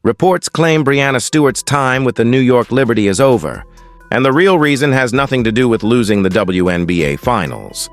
Reports claim Breanna Stewart's time with the New York Liberty is over, and the real reason has nothing to do with losing the WNBA Finals.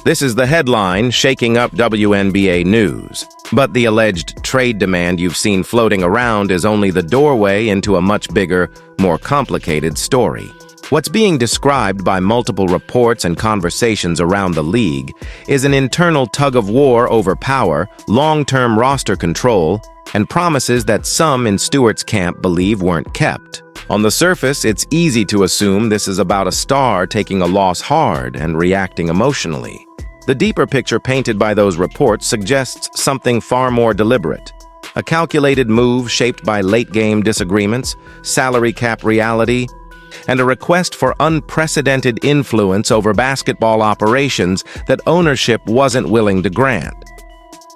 This is the headline shaking up WNBA news. But the alleged trade demand you've seen floating around is only the doorway into a much bigger, more complicated story. What's being described by multiple reports and conversations around the league is an internal tug-of-war over power, long-term roster control, and promises that some in Stewart's camp believe weren't kept. On the surface, it's easy to assume this is about a star taking a loss hard and reacting emotionally. The deeper picture painted by those reports suggests something far more deliberate. A calculated move shaped by late-game disagreements, salary cap reality, and a request for unprecedented influence over basketball operations that ownership wasn't willing to grant.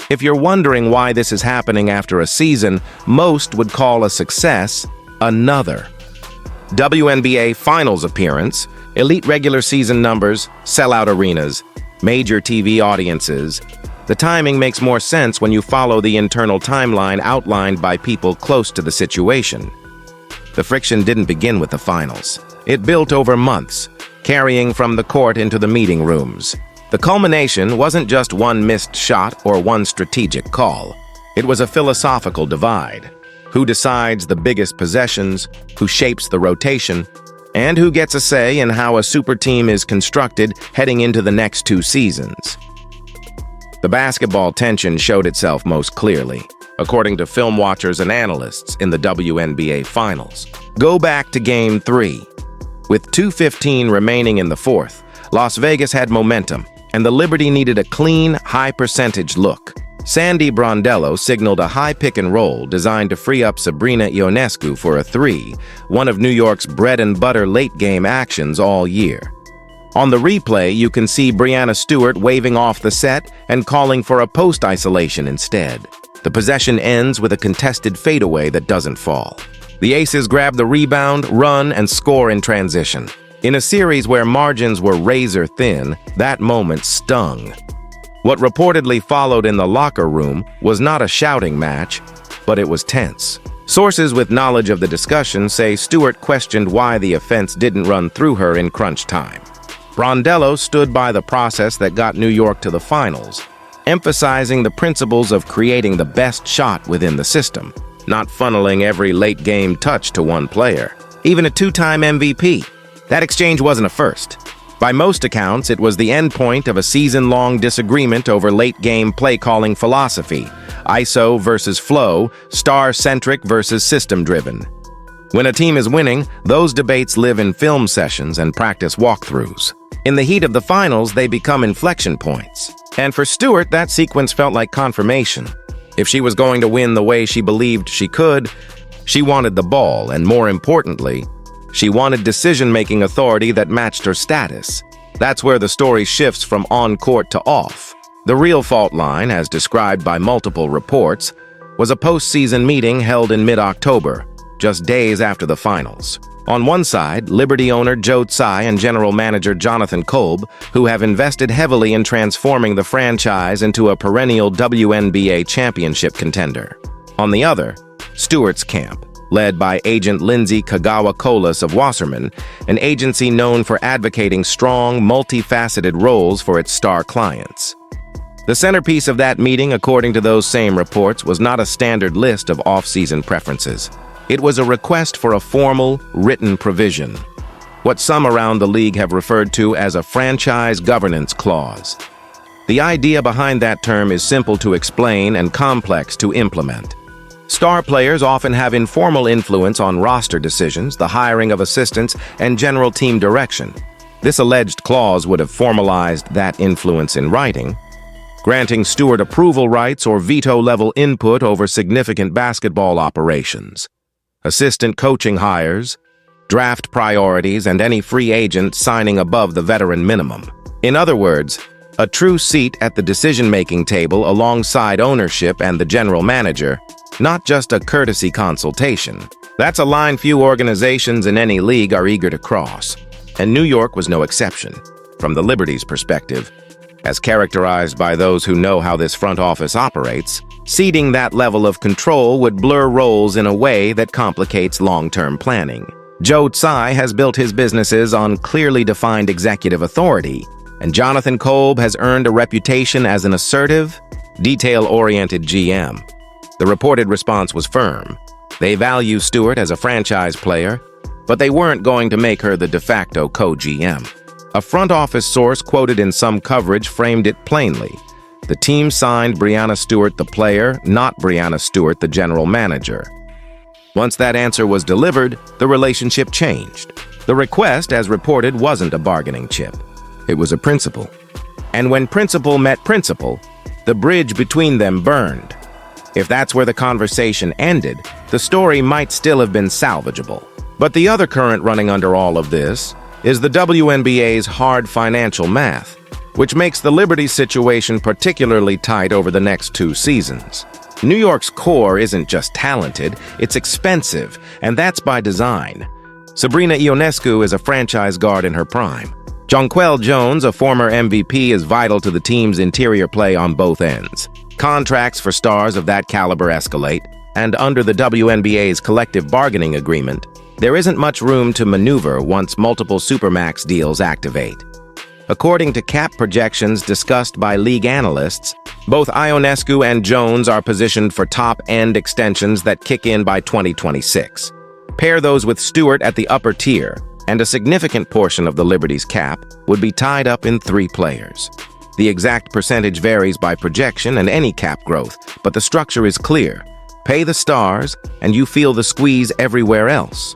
If you're wondering why this is happening after a season most would call a success, another. WNBA Finals appearance, elite regular season numbers, sellout arenas, major TV audiences. The timing makes more sense when you follow the internal timeline outlined by people close to the situation. The friction didn't begin with the finals. It built over months, carrying from the court into the meeting rooms. The culmination wasn't just one missed shot or one strategic call. It was a philosophical divide. Who decides the biggest possessions, who shapes the rotation, and who gets a say in how a super team is constructed heading into the next 2 seasons. The basketball tension showed itself most clearly, according to film watchers and analysts in the WNBA Finals. Go back to Game 3. With 2:15 remaining in the fourth, Las Vegas had momentum, and the Liberty needed a clean, high-percentage look. Sandy Brondello signaled a high pick-and-roll designed to free up Sabrina Ionescu for a 3, one of New York's bread-and-butter late-game actions all year. On the replay, you can see Breanna Stewart waving off the set and calling for a post isolation instead. The possession ends with a contested fadeaway that doesn't fall. The Aces grab the rebound, run, and score in transition. In a series where margins were razor-thin, that moment stung. What reportedly followed in the locker room was not a shouting match, but it was tense. Sources with knowledge of the discussion say Stewart questioned why the offense didn't run through her in crunch time. Brondello stood by the process that got New York to the finals, emphasizing the principles of creating the best shot within the system, not funneling every late-game touch to one player. Even a 2-time MVP. That exchange wasn't a first. By most accounts, it was the endpoint of a season-long disagreement over late-game play-calling philosophy, ISO versus flow, star-centric versus system-driven. When a team is winning, those debates live in film sessions and practice walkthroughs. In the heat of the finals, they become inflection points. And for Stewart, that sequence felt like confirmation. If she was going to win the way she believed she could, she wanted the ball, and more importantly, she wanted decision-making authority that matched her status. That's where the story shifts from on-court to off. The real fault line, as described by multiple reports, was a postseason meeting held in mid-October, just days after the finals. On one side, Liberty owner Joe Tsai and general manager Jonathan Kolb, who have invested heavily in transforming the franchise into a perennial WNBA championship contender. On the other, Stewart's camp, led by agent Lindsay Kagawa-Colas of Wasserman, an agency known for advocating strong, multifaceted roles for its star clients. The centerpiece of that meeting, according to those same reports, was not a standard list of off-season preferences. It was a request for a formal, written provision, what some around the league have referred to as a franchise governance clause. The idea behind that term is simple to explain and complex to implement. Star players often have informal influence on roster decisions, the hiring of assistants, and general team direction. This alleged clause would have formalized that influence in writing, granting Stewart approval rights or veto-level input over significant basketball operations, assistant coaching hires, draft priorities, and any free agent signing above the veteran minimum. In other words, a true seat at the decision-making table alongside ownership and the general manager, not just a courtesy consultation. That's a line few organizations in any league are eager to cross, and New York was no exception. From the Liberty's perspective, as characterized by those who know how this front office operates, Ceding that level of control would blur roles in a way that complicates long-term planning. Joe Tsai has built his businesses on clearly defined executive authority, and Jonathan Kolb has earned a reputation as an assertive, detail-oriented GM. The reported response was firm. They value Stewart as a franchise player, but they weren't going to make her the de facto co-GM. A front office source quoted in some coverage framed it plainly. The team signed Breanna Stewart the player, not Breanna Stewart the general manager. Once that answer was delivered, the relationship changed. The request, as reported, wasn't a bargaining chip. It was a principle. And when principle met principle, the bridge between them burned. If that's where the conversation ended, the story might still have been salvageable. But the other current running under all of this is the WNBA's hard financial math, which makes the Liberty situation particularly tight over the next 2 seasons. New York's core isn't just talented, it's expensive, and that's by design. Sabrina Ionescu is a franchise guard in her prime. Jonquel Jones, a former MVP, is vital to the team's interior play on both ends. Contracts for stars of that caliber escalate, and under the WNBA's collective bargaining agreement, there isn't much room to maneuver once multiple Supermax deals activate. According to cap projections discussed by league analysts, both Ionescu and Jones are positioned for top-end extensions that kick in by 2026. Pair those with Stewart at the upper tier, and a significant portion of the Liberty's cap would be tied up in 3 players. The exact percentage varies by projection and any cap growth, but the structure is clear. Pay the stars, and you feel the squeeze everywhere else.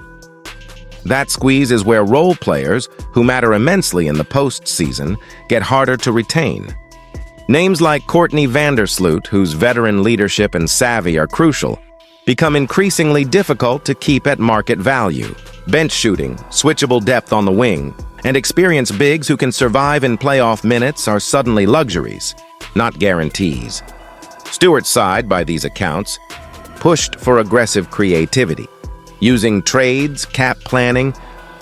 That squeeze is where role players, who matter immensely in the postseason, get harder to retain. Names like Courtney Vandersloot, whose veteran leadership and savvy are crucial, become increasingly difficult to keep at market value. Bench shooting, switchable depth on the wing, and experienced bigs who can survive in playoff minutes are suddenly luxuries, not guarantees. Stewart's side, by these accounts, pushed for aggressive creativity, using trades, cap planning,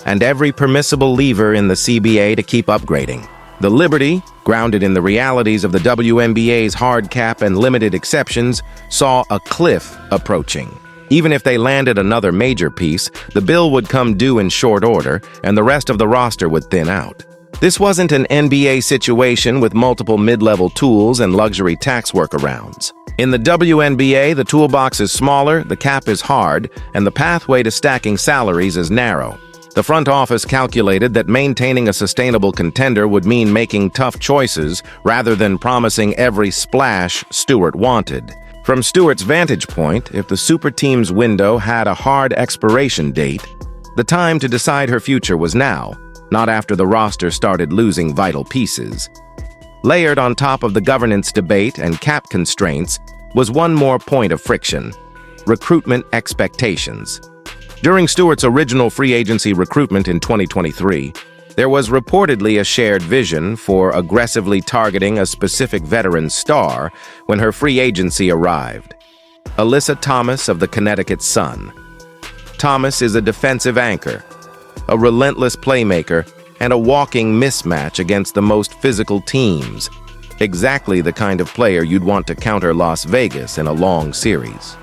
and every permissible lever in the CBA to keep upgrading. The Liberty, grounded in the realities of the WNBA's hard cap and limited exceptions, saw a cliff approaching. Even if they landed another major piece, the bill would come due in short order, and the rest of the roster would thin out. This wasn't an NBA situation with multiple mid-level tools and luxury tax workarounds. In the WNBA, the toolbox is smaller, the cap is hard, and the pathway to stacking salaries is narrow. The front office calculated that maintaining a sustainable contender would mean making tough choices rather than promising every splash Stewart wanted. From Stewart's vantage point, if the super team's window had a hard expiration date, the time to decide her future was now, not after the roster started losing vital pieces. Layered on top of the governance debate and cap constraints was one more point of friction: recruitment expectations. During Stewart's original free agency recruitment in 2023, there was reportedly a shared vision for aggressively targeting a specific veteran star when her free agency arrived: Alyssa Thomas of the Connecticut Sun. Thomas is a defensive anchor, a relentless playmaker, and a walking mismatch against the most physical teams. Exactly the kind of player you'd want to counter Las Vegas in a long series.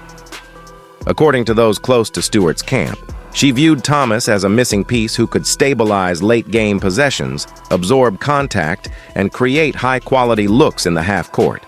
According to those close to Stewart's camp, she viewed Thomas as a missing piece who could stabilize late-game possessions, absorb contact, and create high-quality looks in the half-court.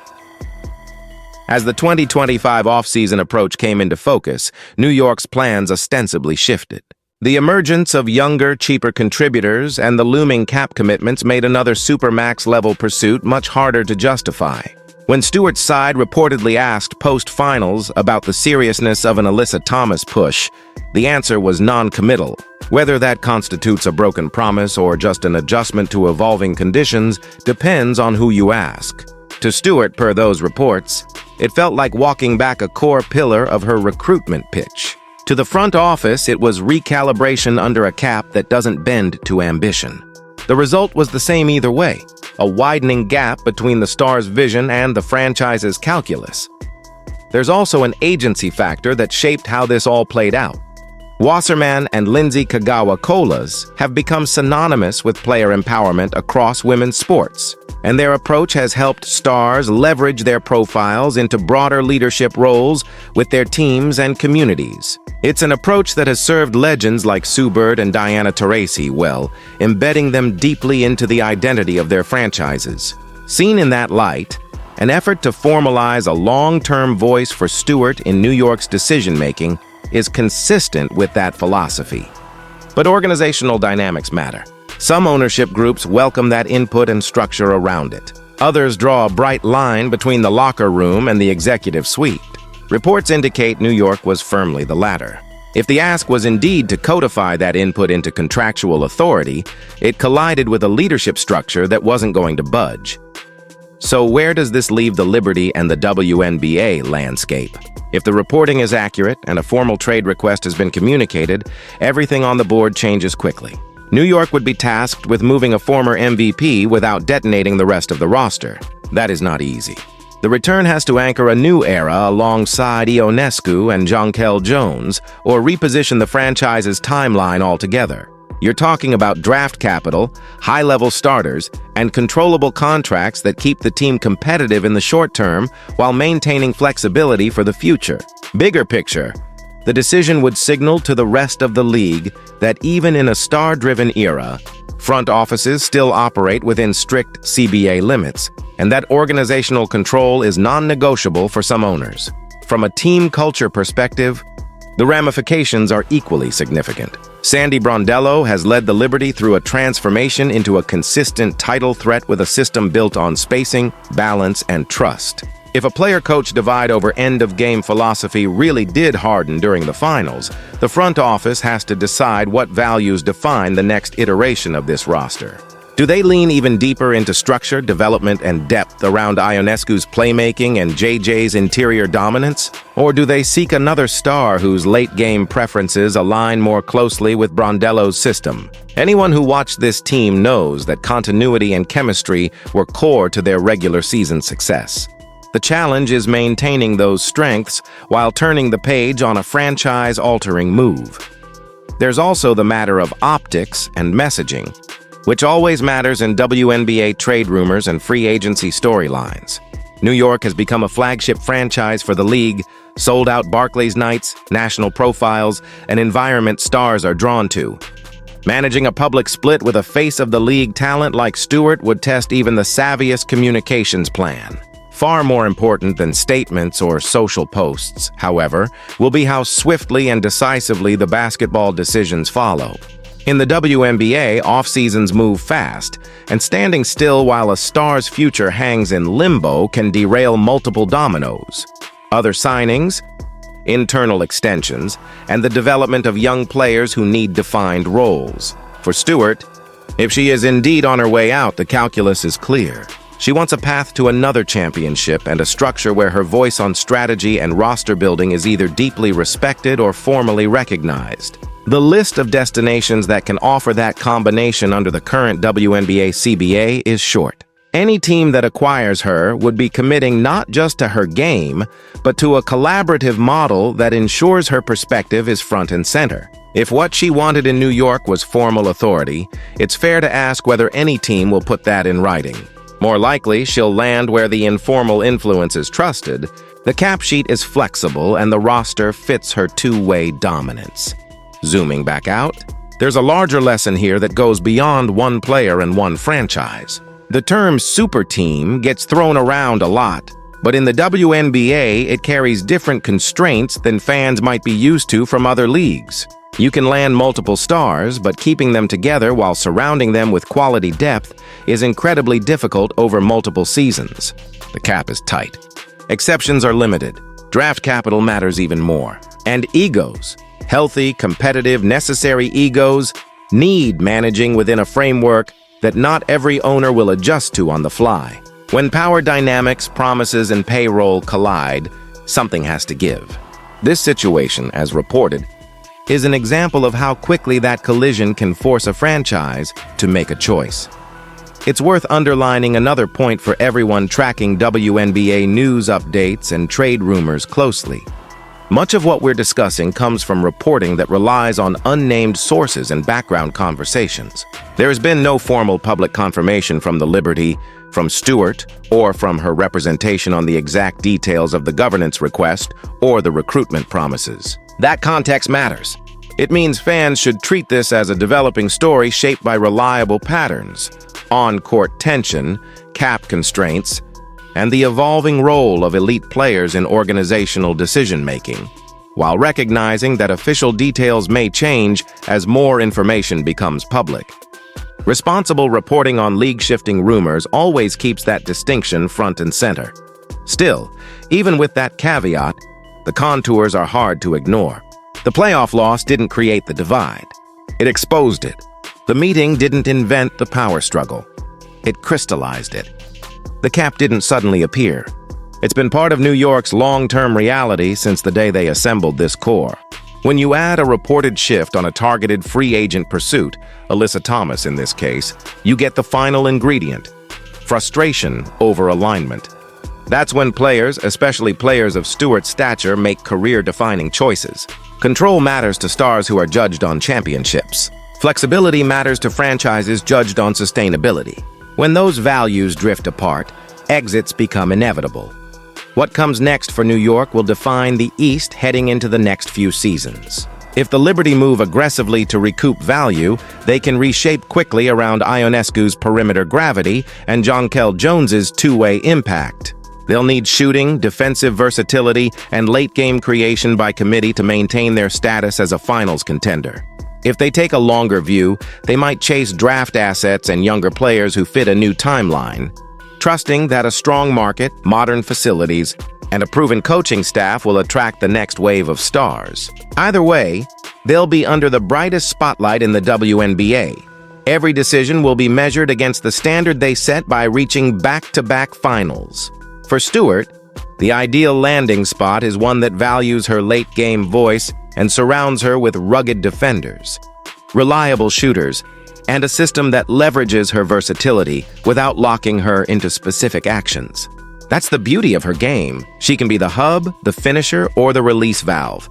As the 2025 offseason approach came into focus, New York's plans ostensibly shifted. The emergence of younger, cheaper contributors and the looming cap commitments made another supermax-level pursuit much harder to justify. When Stewart's side reportedly asked post-finals about the seriousness of an Alyssa Thomas push, the answer was non-committal. Whether that constitutes a broken promise or just an adjustment to evolving conditions depends on who you ask. To Stewart, per those reports, it felt like walking back a core pillar of her recruitment pitch. To the front office, it was recalibration under a cap that doesn't bend to ambition. The result was the same either way: a widening gap between the star's vision and the franchise's calculus. There's also an agency factor that shaped how this all played out. Wasserman and Lindsay Kagawa colas have become synonymous with player empowerment across women's sports, and their approach has helped stars leverage their profiles into broader leadership roles with their teams and communities. It's an approach that has served legends like Sue Bird and Diana Taurasi well, embedding them deeply into the identity of their franchises. Seen in that light, an effort to formalize a long-term voice for Stewart in New York's decision-making is consistent with that philosophy. But organizational dynamics matter. Some ownership groups welcome that input and structure around it. Others draw a bright line between the locker room and the executive suite. Reports indicate New York was firmly the latter. If the ask was indeed to codify that input into contractual authority, it collided with a leadership structure that wasn't going to budge. So where does this leave the Liberty and the WNBA landscape? If the reporting is accurate and a formal trade request has been communicated, everything on the board changes quickly. New York would be tasked with moving a former MVP without detonating the rest of the roster. That is not easy. The return has to anchor a new era alongside Ionescu and Jonquel Jones, or reposition the franchise's timeline altogether. You're talking about draft capital, high-level starters, and controllable contracts that keep the team competitive in the short term while maintaining flexibility for the future. Bigger picture, the decision would signal to the rest of the league that even in a star-driven era, front offices still operate within strict CBA limits, and that organizational control is non-negotiable for some owners. From a team culture perspective, the ramifications are equally significant. Sandy Brondello has led the Liberty through a transformation into a consistent title threat with a system built on spacing, balance, and trust. If a player-coach divide over end-of-game philosophy really did harden during the finals, the front office has to decide what values define the next iteration of this roster. Do they lean even deeper into structure, development, and depth around Ionescu's playmaking and JJ's interior dominance? Or do they seek another star whose late-game preferences align more closely with Brondello's system? Anyone who watched this team knows that continuity and chemistry were core to their regular season success. The challenge is maintaining those strengths while turning the page on a franchise-altering move. There's also the matter of optics and messaging, which always matters in WNBA trade rumors and free agency storylines. New York has become a flagship franchise for the league, sold out Barclays nights, national profiles, an environment stars are drawn to. Managing a public split with a face of the league talent like Stewart would test even the savviest communications plan. Far more important than statements or social posts, however, will be how swiftly and decisively the basketball decisions follow. In the WNBA, off-seasons move fast, and standing still while a star's future hangs in limbo can derail multiple dominoes. Other signings, internal extensions, and the development of young players who need defined roles. For Stewart, if she is indeed on her way out, the calculus is clear. She wants a path to another championship and a structure where her voice on strategy and roster building is either deeply respected or formally recognized. The list of destinations that can offer that combination under the current WNBA CBA is short. Any team that acquires her would be committing not just to her game, but to a collaborative model that ensures her perspective is front and center. If what she wanted in New York was formal authority, it's fair to ask whether any team will put that in writing. More likely, she'll land where the informal influence is trusted, the cap sheet is flexible, and the roster fits her two-way dominance. Zooming back out, there's a larger lesson here that goes beyond one player and one franchise. The term super team gets thrown around a lot, but in the WNBA, it carries different constraints than fans might be used to from other leagues. You can land multiple stars, but keeping them together while surrounding them with quality depth is incredibly difficult over multiple seasons. The cap is tight. Exceptions are limited. Draft capital matters even more. And egos. Healthy, competitive, necessary egos need managing within a framework that not every owner will adjust to on the fly. When power dynamics, promises, and payroll collide, something has to give. This situation, as reported, is an example of how quickly that collision can force a franchise to make a choice. It's worth underlining another point for everyone tracking WNBA news updates and trade rumors closely. Much of what we're discussing comes from reporting that relies on unnamed sources and background conversations. There has been no formal public confirmation from the Liberty, from Stewart, or from her representation on the exact details of the governance request or the recruitment promises. That context matters. It means fans should treat this as a developing story shaped by reliable patterns, on-court tension, cap constraints, and the evolving role of elite players in organizational decision-making, while recognizing that official details may change as more information becomes public. Responsible reporting on league-shifting rumors always keeps that distinction front and center. Still, even with that caveat, the contours are hard to ignore. The playoff loss didn't create the divide. It exposed it. The meeting didn't invent the power struggle. It crystallized it. The cap didn't suddenly appear. It's been part of New York's long-term reality since the day they assembled this core. When you add a reported shift on a targeted free agent pursuit, Alyssa Thomas in this case, you get the final ingredient: frustration over alignment. That's when players, especially players of Stewart's stature, make career-defining choices. Control matters to stars who are judged on championships. Flexibility matters to franchises judged on sustainability. When those values drift apart, exits become inevitable. What comes next for New York will define the East heading into the next few seasons. If the Liberty move aggressively to recoup value, they can reshape quickly around Ionescu's perimeter gravity and Jonquel Jones's two-way impact. They'll need shooting, defensive versatility, and late-game creation by committee to maintain their status as a finals contender. If they take a longer view, they might chase draft assets and younger players who fit a new timeline, trusting that a strong market, modern facilities, and a proven coaching staff will attract the next wave of stars. Either way, they'll be under the brightest spotlight in the WNBA. Every decision will be measured against the standard they set by reaching back-to-back finals. For Stewart, the ideal landing spot is one that values her late-game voice and surrounds her with rugged defenders, reliable shooters, and a system that leverages her versatility without locking her into specific actions. That's the beauty of her game. She can be the hub, the finisher, or the release valve.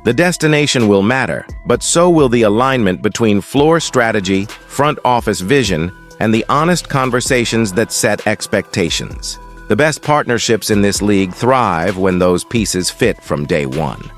The destination will matter, but so will the alignment between floor strategy, front office vision, and the honest conversations that set expectations. The best partnerships in this league thrive when those pieces fit from day one.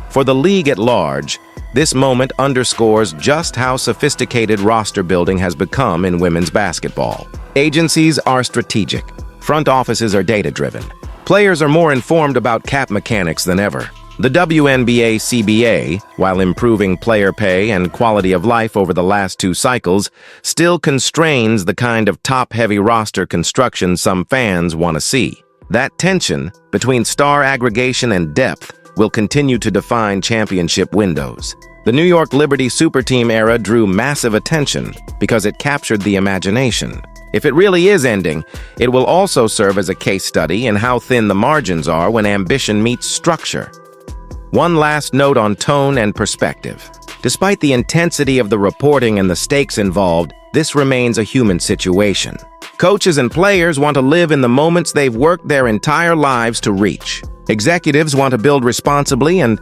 For the league at large, this moment underscores just how sophisticated roster building has become in women's basketball. Agencies are strategic. Front offices are data-driven. Players are more informed about cap mechanics than ever. The WNBA CBA, while improving player pay and quality of life over the last 2 cycles, still constrains the kind of top-heavy roster construction some fans want to see. That tension between star aggregation and depth will continue to define championship windows. The New York Liberty Superteam era drew massive attention because it captured the imagination. If it really is ending, it will also serve as a case study in how thin the margins are when ambition meets structure. One last note on tone and perspective. Despite the intensity of the reporting and the stakes involved, this remains a human situation. Coaches and players want to live in the moments they've worked their entire lives to reach. Executives want to build responsibly, and